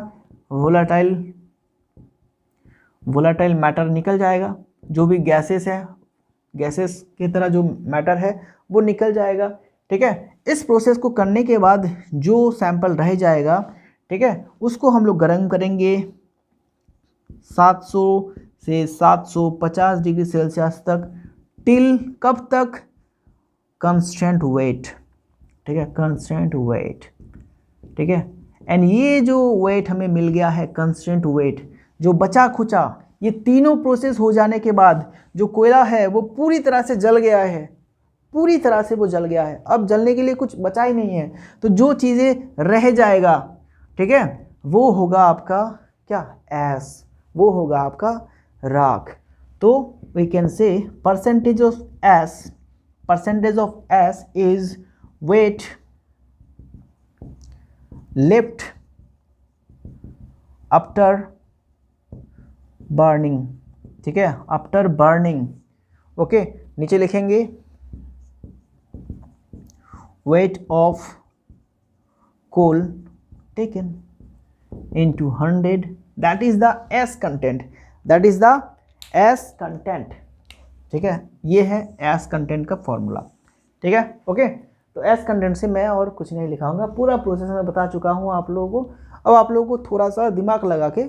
वोलाटाइल मैटर निकल जाएगा। जो भी गैसेस है, गैसेस की तरह जो मैटर है वो निकल जाएगा। ठीक है, इस प्रोसेस को करने के बाद जो सैंपल रह जाएगा, ठीक है, उसको हम लोग गर्म करेंगे 700 से 750 डिग्री सेल्सियस तक, टिल कब तक, कांस्टेंट वेट। ठीक है, कांस्टेंट वेट। ठीक है, एंड ये जो वेट हमें मिल गया है, कांस्टेंट वेट, जो बचा खुचा, ये तीनों प्रोसेस हो जाने के बाद जो कोयला है वो पूरी तरह से जल गया है, पूरी तरह से वो जल गया है। अब जलने के लिए कुछ बचा ही नहीं है, तो जो चीज़ें रह जाएगा, ठीक है, वो होगा आपका क्या, एस, वो होगा आपका राख। तो we can say percentage of ash is weight left after burning. ठीक है, आफ्टर बर्निंग, ओके, नीचे लिखेंगे weight of coal taken into 100, that is the S content, ठीक है, ये है S कंटेंट का फॉर्मूला। ठीक है, ओके, तो S कंटेंट से मैं और कुछ नहीं लिखाऊंगा, पूरा प्रोसेस मैं बता चुका हूँ आप लोगों को। अब आप लोगों को थोड़ा सा दिमाग लगा के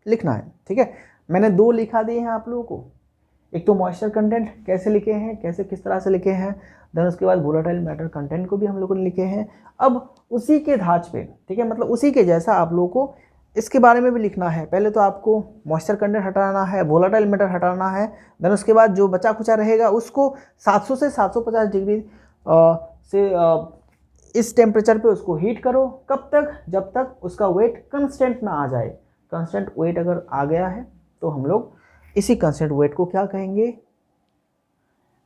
लिखना है। ठीक है, मैंने 2 लिखा दिए हैं आप लोगों को, एक तो मॉइस्चर कंटेंट कैसे लिखे हैं, किस तरह से लिखे हैं, देन उसके बाद वोलेटाइल मैटर कंटेंट को भी हम लोगों ने लिखे हैं। अब उसी के धाज पे, ठीक है, मतलब उसी के जैसा आप लोगों को इसके बारे में भी लिखना है। पहले तो आपको मॉइस्चर कंटेंट हटाना है, वोलेटाइल मैटर हटाना है, देन उसके बाद जो बचा खुचा रहेगा उसको 700 से 750 डिग्री से इस टेम्परेचर पे उसको हीट करो। कब तक, जब तक उसका वेट कंस्टेंट ना आ जाए। कंस्टेंट वेट अगर आ गया है तो हम लोग इसी कंस्टेंट वेट को क्या कहेंगे,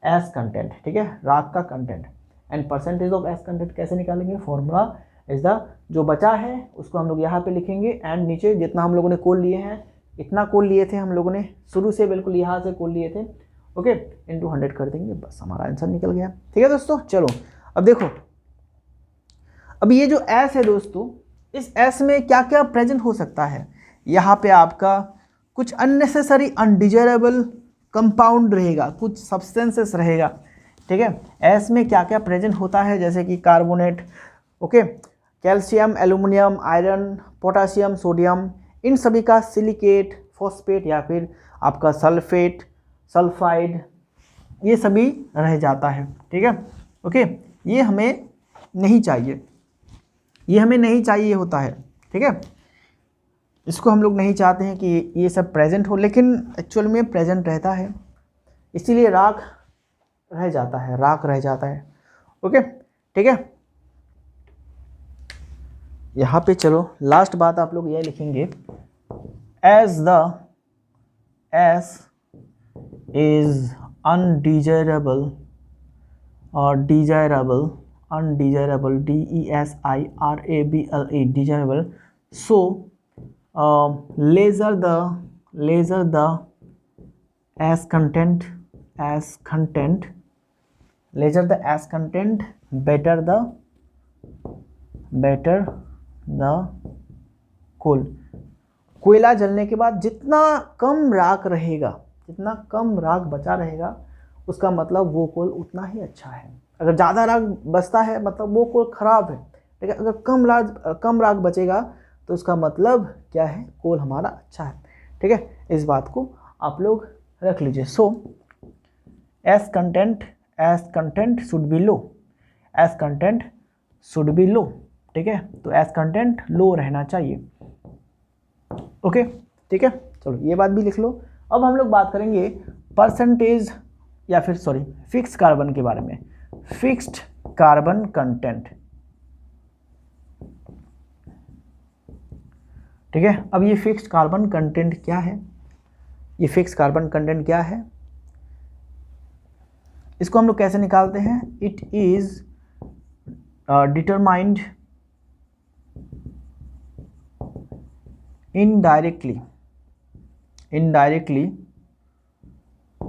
एस कंटेंट। ठीक है, राख का content. And percentage of S content कैसे निकालेंगे, फॉर्मूला इज द, जो बचा है उसको हम लोग यहाँ पे लिखेंगे, एंड नीचे जितना हम लोगों ने कोल लिए हैं, इतना कोल लिए थे हम लोगों ने शुरू से, बिल्कुल यहाँ से कोल लिए थे, ओके, इनटू 100 कर देंगे, बस हमारा आंसर निकल गया। ठीक है दोस्तों, चलो अब देखो, अब ये जो एस है दोस्तों, इस एस में क्या क्या प्रेजेंट हो सकता है। यहाँ पे आपका कुछ अननेसेसरी अनडिजायरेबल कंपाउंड रहेगा, कुछ सब्सटेंसेस रहेगा। ठीक है, एस में क्या क्या प्रेजेंट होता है, जैसे कि carbonate, okay, calcium, aluminium, iron, potassium, sodium, इन सभी का सिलिकेट, फॉस्फेट या फिर आपका सल्फेट, सल्फाइड, ये सभी रह जाता है। ठीक है, ओके, ये हमें नहीं चाहिए। ये हमें नहीं चाहिए होता है, ठीक है। इसको हम लोग नहीं चाहते हैं कि ये सब प्रेजेंट हो, लेकिन एक्चुअल में प्रेजेंट रहता है, इसीलिए राख रह जाता है, राख रह जाता है। ओके, ठीक है। यहाँ पे चलो लास्ट बात आप लोग ये लिखेंगे, एज इज अनडिजायरेबल और desirable, undesirable, DESIRABLE, desirable, so laser the as content, laser the as content, better the coal। कोयला जलने के बाद जितना कम राख रहेगा, जितना कम राख बचा रहेगा, उसका मतलब वो कोल उतना ही अच्छा है। अगर ज़्यादा राख बचता है मतलब वो कोल ख़राब है, ठीक है। अगर कम राख बचेगा तो उसका मतलब क्या है, कोल हमारा अच्छा है, ठीक है। इस बात को आप लोग रख लीजिए। So ash content should be low, ash content should be low, ठीक है। तो एस कंटेंट लो रहना चाहिए। ओके, ठीक है। चलो ये बात भी लिख लो। अब हम लोग बात करेंगे परसेंटेज या फिर सॉरी फिक्स्ड कार्बन के बारे में। फिक्स्ड कार्बन कंटेंट, ठीक है। अब ये फिक्स्ड कार्बन कंटेंट क्या है, ये फिक्स्ड कार्बन कंटेंट क्या है, इसको हम लोग कैसे निकालते हैं। It is determined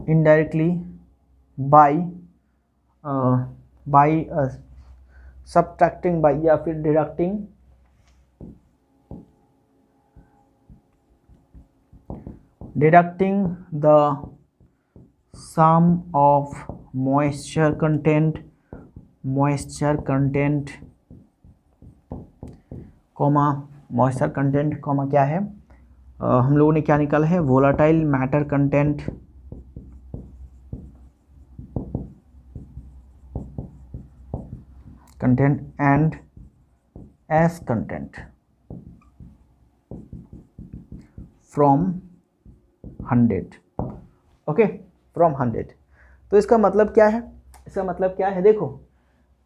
indirectly by subtracting by या फिर deducting the sum of moisture content comma moisture content comma क्या है, हम लोगों ने क्या निकाला है, volatile matter content, and ash content from 100। Okay, from 100। तो इसका मतलब क्या है, इसका मतलब क्या है, देखो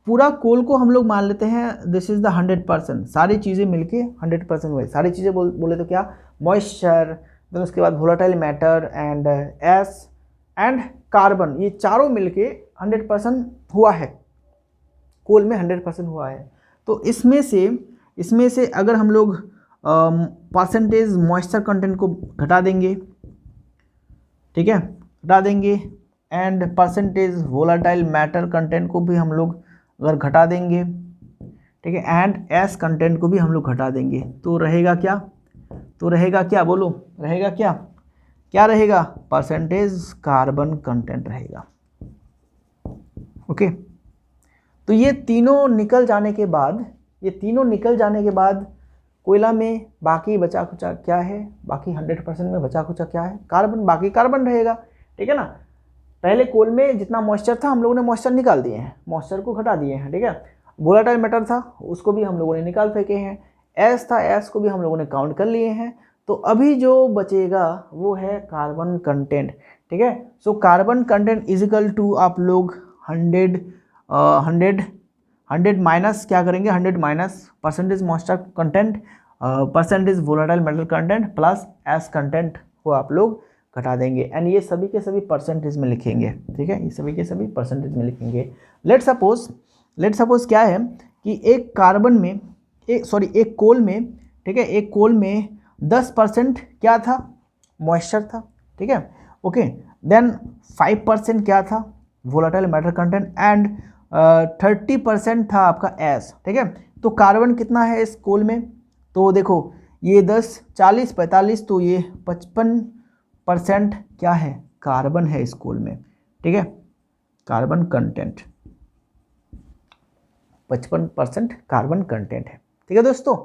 पूरा कोल को हम लोग मान लेते हैं दिस इज़ द 100%, सारी चीज़ें मिलके 100% हुए। सारी चीज़ें बोले तो क्या, मॉइस्चर, देन उसके बाद volatile matter and S and carbon, ये चारों मिलके 100% हुआ है, कोल में 100% हुआ है। तो इसमें से अगर हम लोग परसेंटेज मॉइस्चर कंटेंट को घटा देंगे, ठीक है, घटा देंगे, and percentage volatile matter content को भी हम लोग अगर घटा देंगे, ठीक है, एंड एस कंटेंट को भी हम लोग घटा देंगे, तो रहेगा क्या, बोलो, रहेगा क्या रहेगा, परसेंटेज कार्बन कंटेंट रहेगा। ओके, तो ये तीनों निकल जाने के बाद कोयला में बाकी बचा कुचा क्या है, बाकी 100% में बचा कुचा क्या है, कार्बन, बाकी कार्बन रहेगा, ठीक है ना। पहले कोल में जितना मॉइस्चर था हम लोगों ने मॉइस्चर निकाल दिए हैं, मॉइस्चर को घटा दिए हैं, ठीक है। वोलेटाइल मैटर था उसको भी हम लोगों ने निकाल फेंके हैं, एस था एस को भी हम लोगों ने काउंट कर लिए हैं। तो अभी जो बचेगा वो है कार्बन कंटेंट, ठीक है। So carbon content is equal to आप लोग 100 माइनस क्या करेंगे, 100 minus percentage moisture content, percentage volatile metal content plus ash content को आप लोग घटा देंगे, एंड ये सभी के सभी परसेंटेज में लिखेंगे, ठीक है, ये सभी के सभी परसेंटेज में लिखेंगे। लेट सपोज क्या है कि एक कार्बन में एक कोल में, ठीक है, एक कोल में 10% क्या था, मॉइस्चर था, ठीक है। ओके, देन 5% क्या था, वोलेटाइल मैटर कंटेंट, एंड 30% था आपका एस, ठीक है। तो कार्बन कितना है इस कोल में, तो देखो ये 10, 40, 45, तो ये 55% क्या है, कार्बन है इस कोल में, ठीक है। कार्बन कंटेंट 55% कार्बन कंटेंट है, ठीक है दोस्तों।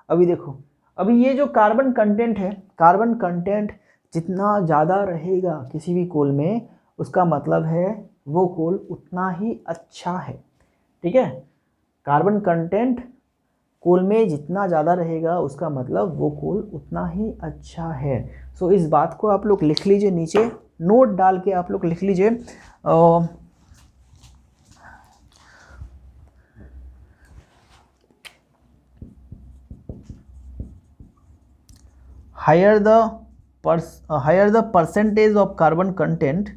अभी देखो, अभी ये जो कार्बन कंटेंट है, कार्बन कंटेंट जितना ज़्यादा रहेगा किसी भी कोल में, उसका मतलब है वो कोल उतना ही अच्छा है, ठीक है। कार्बन कंटेंट कोल में जितना ज़्यादा रहेगा उसका मतलब वो कोल उतना ही अच्छा है। सो इस बात को आप लोग लिख लीजिए, नीचे नोट डाल के आप लोग लिख लीजिए। higher the percentage of carbon content,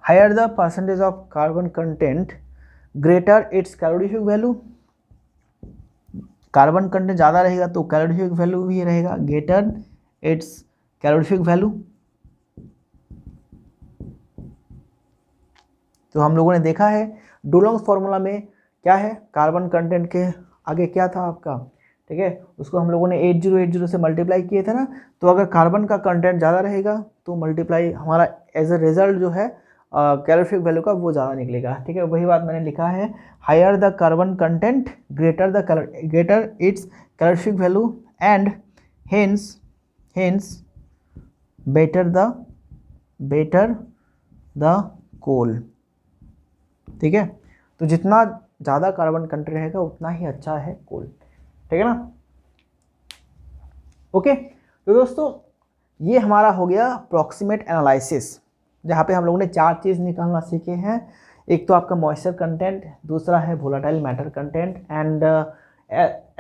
higher the percentage of carbon content, greater its calorific value। Carbon content ज़्यादा रहेगा तो कैलोरीफिक वैल्यू भी रहेगा, ग्रेटर इट्स कैलोरीफिक वैल्यू। तो हम लोगों ने देखा है डुलोंग्स फॉर्मूला में क्या है, कार्बन कंटेंट के आगे क्या था आपका, ठीक है, उसको हम लोगों ने 8080 से मल्टीप्लाई किए थे ना। तो अगर कार्बन का कंटेंट ज़्यादा रहेगा तो मल्टीप्लाई हमारा एज ए रिजल्ट जो है कैलोरीफिक वैल्यू का वो ज़्यादा निकलेगा, ठीक है। वही बात मैंने लिखा है, higher the carbon content greater its calorific value and hence better the coal, ठीक है। तो जितना ज़्यादा कार्बन कंटेंट रहेगा उतना ही अच्छा है कोल, ठीक है ना। ओके, तो दोस्तों ये हमारा हो गया अप्रॉक्सीमेट एनालिसिस, जहाँ पे हम लोगों ने 4 चीज़ निकालना सीखे हैं। एक तो आपका मॉइस्चर कंटेंट, दूसरा है volatile matter content and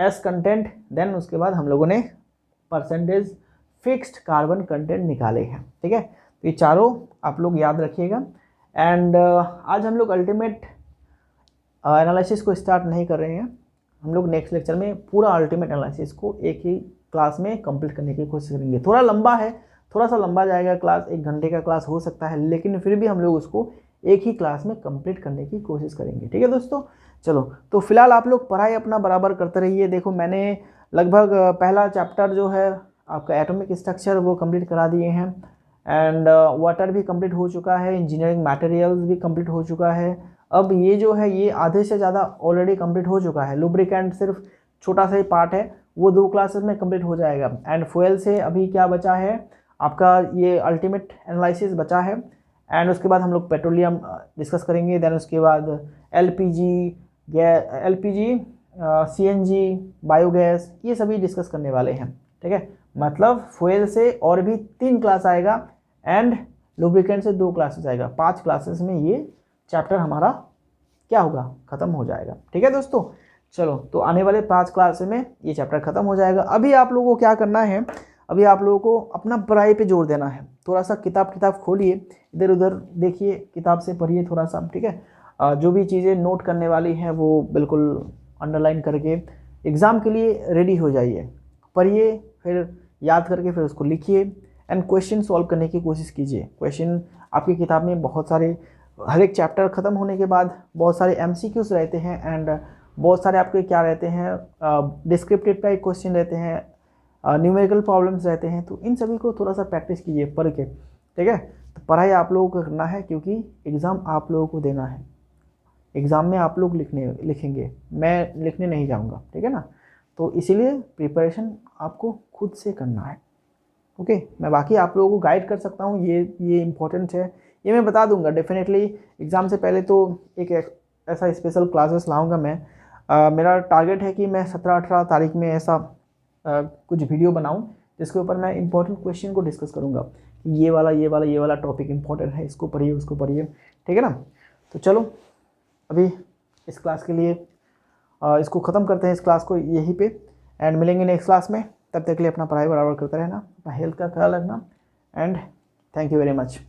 ash content, then उसके बाद हम लोगों ने परसेंटेज फिक्स्ड कार्बन कंटेंट निकाले हैं, ठीक है। तो ये चारों आप लोग याद रखिएगा। एंड आज हम लोग अल्टीमेट एनालिसिस को स्टार्ट नहीं कर रहे हैं, हम लोग नेक्स्ट लेक्चर में पूरा अल्टीमेट एनालिसिस को एक ही क्लास में कंप्लीट करने की कोशिश करेंगे। थोड़ा लंबा है, थोड़ा सा लंबा जाएगा क्लास, 1 घंटे का क्लास हो सकता है, लेकिन फिर भी हम लोग उसको एक ही क्लास में कंप्लीट करने की कोशिश करेंगे, ठीक है दोस्तों। चलो, तो फिलहाल आप लोग पढ़ाई अपना बराबर करते रहिए। देखो मैंने लगभग पहला चैप्टर जो है आपका एटॉमिक स्ट्रक्चर वो कंप्लीट करा दिए हैं, एंड वाटर भी कंप्लीट हो चुका है, इंजीनियरिंग मटेरियल्स भी कंप्लीट हो चुका है। अब ये जो है ये आधे से ज़्यादा ऑलरेडी कंप्लीट हो चुका है। लुब्रिकेंट सिर्फ छोटा सा ही पार्ट है, वो 2 क्लासेस में कंप्लीट हो जाएगा। एंड फ्यूल से अभी क्या बचा है आपका, ये अल्टीमेट एनालिसिस बचा है। एंड उसके बाद हम लोग पेट्रोलियम डिस्कस करेंगे, देन उसके बाद एलपीजी, सीएनजी, बायोगैस, ये सभी डिस्कस करने वाले हैं, ठीक है। मतलब फ्यूल से और भी 3 क्लास आएगा एंड लुब्रिकेंट से 2 क्लासेस आएगा। 5 क्लासेस में ये चैप्टर हमारा क्या होगा, ख़त्म हो जाएगा, ठीक है दोस्तों। चलो, तो आने वाले 5 क्लास में ये चैप्टर ख़त्म हो जाएगा। अभी आप लोगों को क्या करना है, अभी आप लोगों को अपना पढ़ाई पे जोर देना है। थोड़ा सा किताब खोलिए, इधर उधर देखिए, किताब से पढ़िए थोड़ा सा, ठीक है। जो भी चीज़ें नोट करने वाली हैं वो बिल्कुल अंडरलाइन करके एग्ज़ाम के लिए रेडी हो जाइए। पढ़िए, फिर याद करके फिर उसको लिखिए एंड क्वेश्चन सॉल्व करने की कोशिश कीजिए। क्वेश्चन आपकी किताब में बहुत सारे, हर एक चैप्टर ख़त्म होने के बाद बहुत सारे MCQs रहते हैं एंड बहुत सारे आपके क्या रहते हैं, डिस्क्रिप्टिव टाइप क्वेश्चन रहते हैं, न्यूमेरिकल प्रॉब्लम्स रहते हैं। तो इन सभी को थोड़ा सा प्रैक्टिस कीजिए पढ़ के, ठीक है। तो पढ़ाई आप लोगों को करना है क्योंकि एग्ज़ाम आप लोगों को देना है। एग्ज़ाम में आप लोग लिखेंगे, मैं लिखने नहीं जाऊँगा, ठीक है ना। तो इसीलिए प्रिपरेशन आपको खुद से करना है, ओके। मैं बाकी आप लोगों को गाइड कर सकता हूँ, ये इम्पोर्टेंट है, ये मैं बता दूंगा डेफिनेटली। एग्ज़ाम से पहले तो एक ऐसा स्पेशल क्लासेस लाऊंगा मैं। मेरा टारगेट है कि मैं 17-18 तारीख में ऐसा कुछ वीडियो बनाऊं जिसके ऊपर मैं इंपॉर्टेंट क्वेश्चन को डिस्कस करूंगा कि ये वाला टॉपिक इंपॉर्टेंट है, इसको पढ़िए, उसको पढ़िए, ठीक है ना। तो चलो अभी इस क्लास के लिए इसको ख़त्म करते हैं, इस क्लास को यहीं पे, एंड मिलेंगे नेक्स्ट क्लास में। तब तक के लिए अपना पढ़ाई बराबर करते रहना, अपना हेल्थ का ख्याल रखना, and thank you very much.